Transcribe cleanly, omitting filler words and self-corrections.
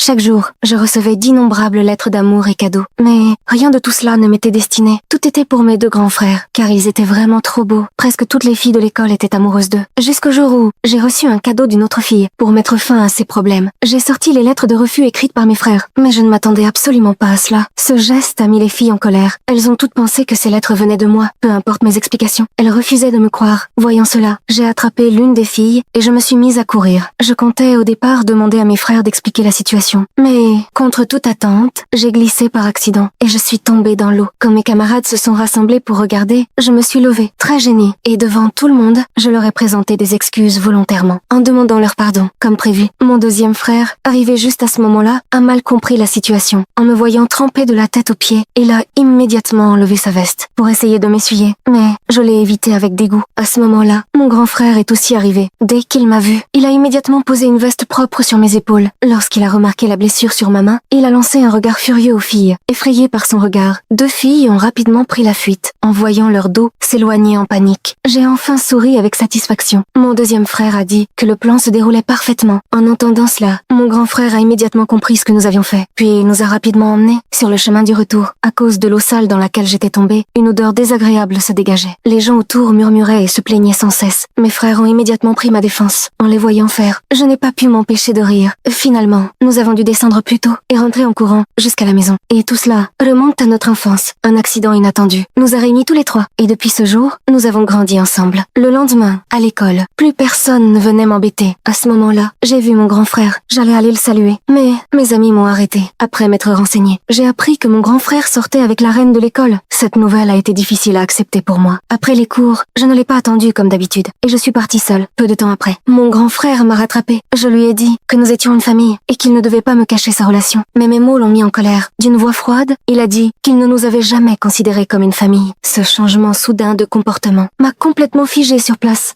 Chaque jour, je recevais d'innombrables lettres d'amour et cadeaux. Mais rien de tout cela ne m'était destiné. Tout était pour mes deux grands frères, car ils étaient vraiment trop beaux. Presque toutes les filles de l'école étaient amoureuses d'eux. Jusqu'au jour où j'ai reçu un cadeau d'une autre fille pour mettre fin à ces problèmes. J'ai sorti les lettres de refus écrites par mes frères, mais je ne m'attendais absolument pas à cela. Ce geste a mis les filles en colère. Elles ont toutes pensé que ces lettres venaient de moi, peu importe mes explications. Elles refusaient de me croire. Voyant cela, j'ai attrapé l'une des filles et je me suis mise à courir. Je comptais au départ demander à mes frères d'expliquer la situation. Mais, contre toute attente, j'ai glissé par accident et je suis tombée dans l'eau. Quand mes camarades se sont rassemblés pour regarder, je me suis levée, très gênée, et devant tout le monde, je leur ai présenté des excuses volontairement, en demandant leur pardon, comme prévu. Mon deuxième frère, arrivé juste à ce moment-là, a mal compris la situation. En me voyant trempée de la tête aux pieds, il a immédiatement enlevé sa veste pour essayer de m'essuyer, mais je l'ai évité avec dégoût. À ce moment-là, mon grand frère est aussi arrivé. Dès qu'il m'a vu, il a immédiatement posé une veste propre sur mes épaules. Lorsqu'il a remarqué la blessure sur ma main, il a lancé un regard furieux aux filles. Effrayées par son regard, deux filles ont rapidement pris la fuite, en voyant leur dos s'éloigner en panique. J'ai enfin souri avec satisfaction. Mon deuxième frère a dit que le plan se déroulait parfaitement. En entendant cela, mon grand frère a immédiatement compris ce que nous avions fait, puis il nous a rapidement emmenés sur le chemin du retour. À cause de l'eau sale dans laquelle j'étais tombée, une odeur désagréable se dégageait. Les gens autour murmuraient et se plaignaient sans cesse. Mes frères ont immédiatement pris ma défense. En les voyant faire, je n'ai pas pu m'empêcher de rire. Finalement, nous avons dû descendre plus tôt et rentrer en courant jusqu'à la maison. Et tout cela remonte à notre enfance. Un accident inattendu nous a réunis tous les trois. Et depuis ce jour, nous avons grandi ensemble. Le lendemain, à l'école, plus personne ne venait m'embêter. À ce moment-là, j'ai vu mon grand frère. J'allais aller le saluer. Mais mes amis m'ont arrêté. Après m'être renseigné, j'ai appris que mon grand frère sortait avec la reine de l'école. Cette nouvelle a été difficile à accepter pour moi. Après les cours, je ne l'ai pas attendu comme d'habitude. Et je suis partie seule, peu de temps après. Mon grand frère m'a rattrapée. Je lui ai dit que nous étions une famille et qu'il ne devait pas me cacher sa relation. Mais mes mots l'ont mis en colère. D'une voix froide, il a dit qu'il ne nous avait jamais considérés comme une famille. Ce changement soudain de comportement m'a complètement figée sur place.